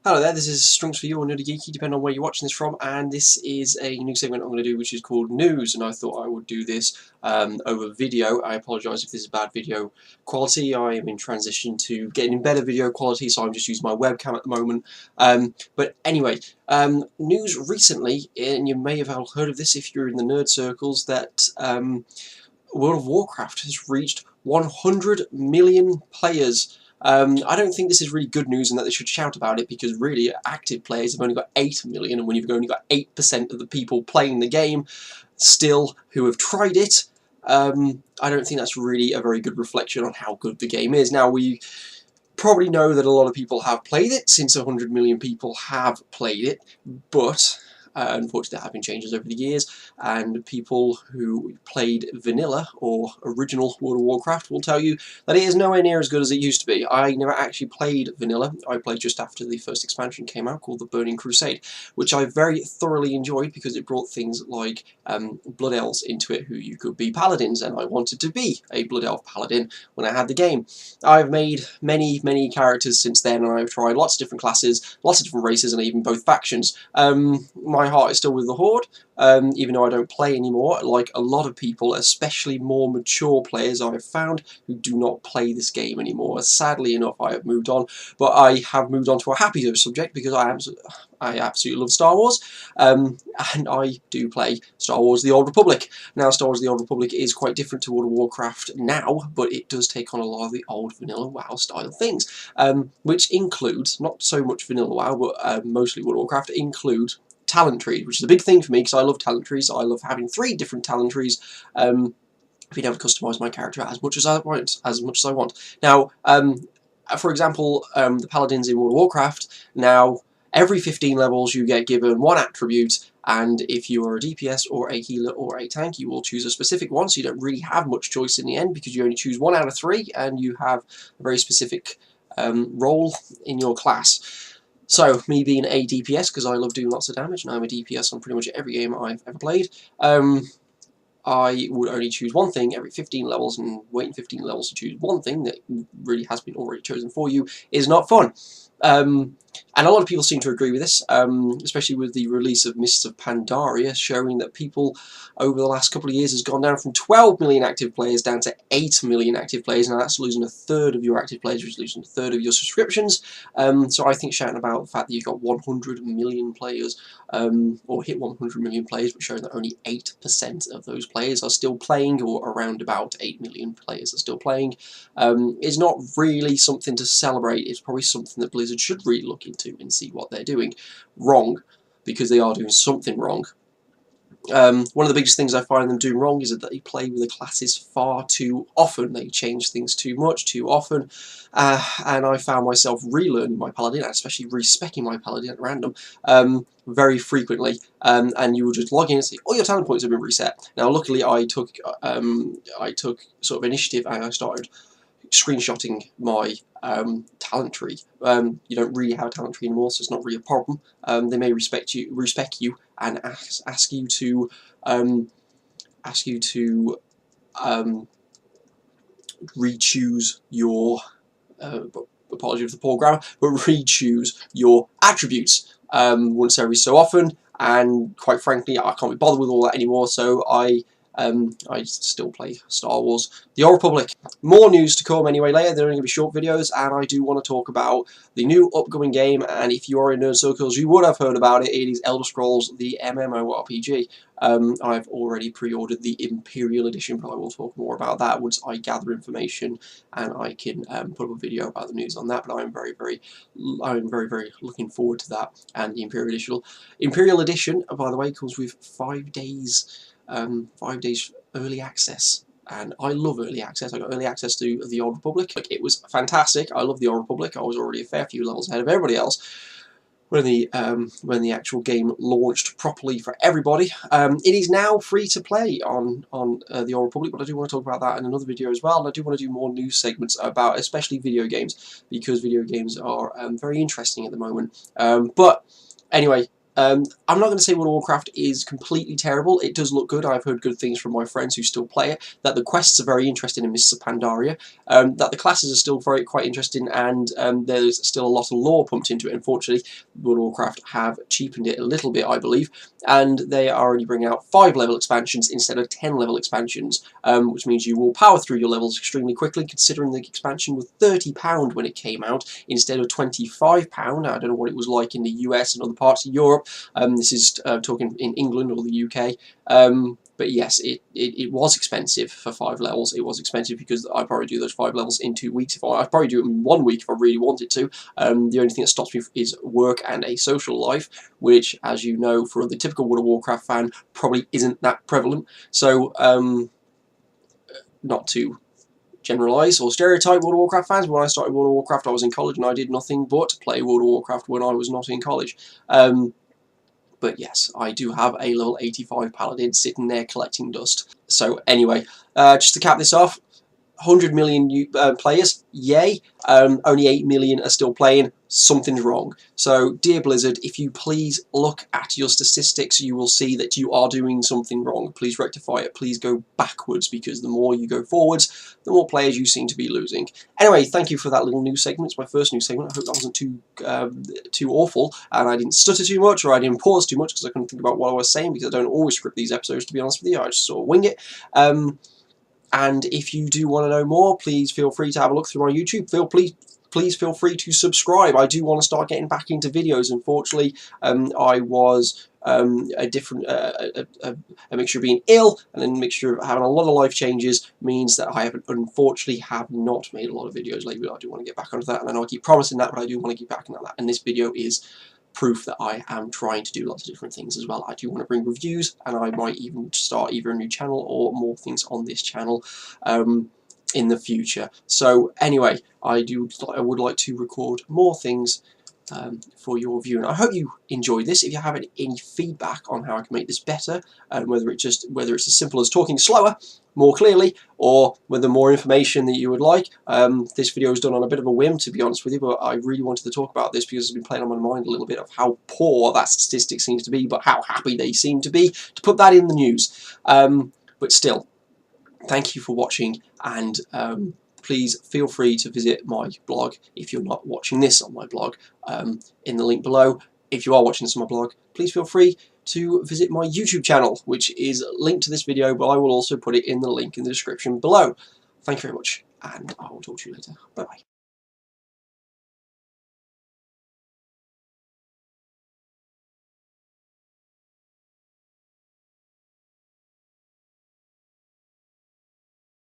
Hello there, this is Strunks for You or NerdyGeeky, depending on where you're watching this from, and this is a new segment I'm going to do which is called News, and I thought I would do this over video. I apologise if this is bad video quality. I am in transition to getting better video quality, so I'm just using my webcam at the moment. But anyway, news recently, and you may have all heard of this if you're in the nerd circles, that World of Warcraft has reached 100 million players. I don't think this is really good news and that they should shout about it, because really active players have only got 8 million, and when you've only got 8% of the people playing the game still who have tried it, I don't think that's really a very good reflection on how good the game is. Now, we probably know that a lot of people have played it, since 100 million people have played it, but unfortunately there have been changes over the years, and people who played vanilla or original World of Warcraft will tell you that it is nowhere near as good as it used to be. I never actually played vanilla. I played just after the first expansion came out, called the Burning Crusade, which I very thoroughly enjoyed because it brought things like Blood Elves into it, who you could be paladins, and I wanted to be a Blood Elf paladin when I had the game. I've made many characters since then, and I've tried lots of different classes, lots of different races, and even both factions. My heart is still with the Horde, even though I don't play anymore, like a lot of people, especially more mature players I have found, who do not play this game anymore. Sadly enough, I have moved on, but I have moved on to a happier subject, because I absolutely love Star Wars, and I do play Star Wars The Old Republic. Now, Star Wars The Old Republic is quite different to World of Warcraft now, but it does take on a lot of the old vanilla WoW style things, which includes, not so much vanilla WoW, but mostly World of Warcraft, includes talent trees, which is a big thing for me, because I love talent trees. I love having 3 different talent trees, being able to customise my character as much as I want. Now, for example, the paladins in World of Warcraft, now every 15 levels you get given 1 attribute, and if you are a DPS or a healer or a tank, you will choose a specific one, so you don't really have much choice in the end, because you only choose 1 out of 3, and you have a very specific role in your class. So, me being a DPS, because I love doing lots of damage, and I'm a DPS on pretty much every game I've ever played, I would only choose 1 thing every 15 levels, and waiting 15 levels to choose 1 thing that really has been already chosen for you is not fun. And a lot of people seem to agree with this, especially with the release of Mists of Pandaria, showing that people over the last couple of years has gone down from 12 million active players down to 8 million active players. Now, that's losing 1/3 of your active players, which is losing 1/3 of your subscriptions. So I think shouting about the fact that you've got 100 million players, or hit 100 million players, but showing that only 8% of those players are still playing, or around about 8 million players are still playing, is not really something to celebrate. It's probably something that Blizzard should really look into and see what they're doing wrong, because they are doing something wrong. One of the biggest things I find them doing wrong is that they play with the classes far too often. They change things too much, too often, and I found myself relearning my paladin, especially respecking my paladin at random, very frequently, and you will just log in and see all your talent points have been reset. Now, luckily, I took sort of initiative, and I started screenshotting my talent tree. You don't really have a talent tree anymore, so it's not really a problem. They may respect you, and ask you to re-choose your apology for the poor grammar, but re-choose your attributes once every so often. And quite frankly, I can't be bothered with all that anymore, so I still play Star Wars The Old Republic. More news to come anyway later. They're only going to be short videos, and I do want to talk about the new upcoming game, and if you are in nerd circles, you would have heard about it. It is Elder Scrolls, the MMORPG. I've already pre-ordered the Imperial Edition, but I will talk more about that once I gather information and I can put up a video about the news on that. But I'm very looking forward to that and the Imperial Edition, by the way, comes with 5 days. 5 days early access, and I love early access. I got early access to the Old Republic. It was fantastic. I love the Old Republic. I was already a fair few levels ahead of everybody else when the actual game launched properly for everybody. It is now free to play on the Old Republic, but I do want to talk about that in another video as well. And I do want to do more news segments about especially video games, because video games are very interesting at the moment. But anyway, I'm not going to say World of Warcraft is completely terrible. It does look good. I've heard good things from my friends who still play it, that the quests are very interesting in Mists of Pandaria, that the classes are still quite interesting, and there's still a lot of lore pumped into it. Unfortunately, World of Warcraft have cheapened it a little bit, I believe, and they are already bringing out 5-level expansions instead of 10-level expansions, which means you will power through your levels extremely quickly, considering the expansion was £30 when it came out instead of £25. I don't know what it was like in the US and other parts of Europe. This is talking in England or the UK. But yes, it was expensive for 5 levels. It was expensive because I'd probably do those 5 levels in 2 weeks. I'd probably do it in 1 week if I really wanted to. The only thing that stops me is work and a social life, which, as you know, for the typical World of Warcraft fan, probably isn't that prevalent. So, not to generalise or stereotype World of Warcraft fans, when I started World of Warcraft, I was in college and I did nothing but play World of Warcraft when I was not in college. But yes, I do have a level 85 paladin sitting there collecting dust. So anyway, just to cap this off, 100 million players, yay. Only 8 million are still playing. Something's wrong. So, dear Blizzard, if you please look at your statistics, you will see that you are doing something wrong. Please rectify it. Please go backwards, because the more you go forwards, the more players you seem to be losing. Anyway, thank you for that little news segment. It's my first news segment. I hope that wasn't too awful, and I didn't stutter too much, or I didn't pause too much, because I couldn't think about what I was saying, because I don't always script these episodes, to be honest with you. I just sort of wing it. And if you do want to know more, please feel free to have a look through my YouTube. Please feel free to subscribe. I do want to start getting back into videos. Unfortunately, I was a mixture of being ill and then a mixture of having a lot of life changes means that I unfortunately have not made a lot of videos lately. I do want to get back onto that, and I know I keep promising that, but I do want to get back onto that. And this video is proof that I am trying to do lots of different things as well. I do want to bring reviews, and I might even start either a new channel or more things on this channel in the future. So anyway, I would like to record more things for your viewing. I hope you enjoyed this. If you have any feedback on how I can make this better, whether it's as simple as talking slower, more clearly, or whether more information that you would like. This video is done on a bit of a whim, to be honest with you, but I really wanted to talk about this because it's been playing on my mind a little bit of how poor that statistic seems to be, but how happy they seem to be to put that in the news. But still, thank you for watching, and please feel free to visit my blog if you're not watching this on my blog, in the link below. If you are watching this on my blog, please feel free to visit my YouTube channel, which is linked to this video, but I will also put it in the link in the description below. Thank you very much, and I will talk to you later. Bye-bye.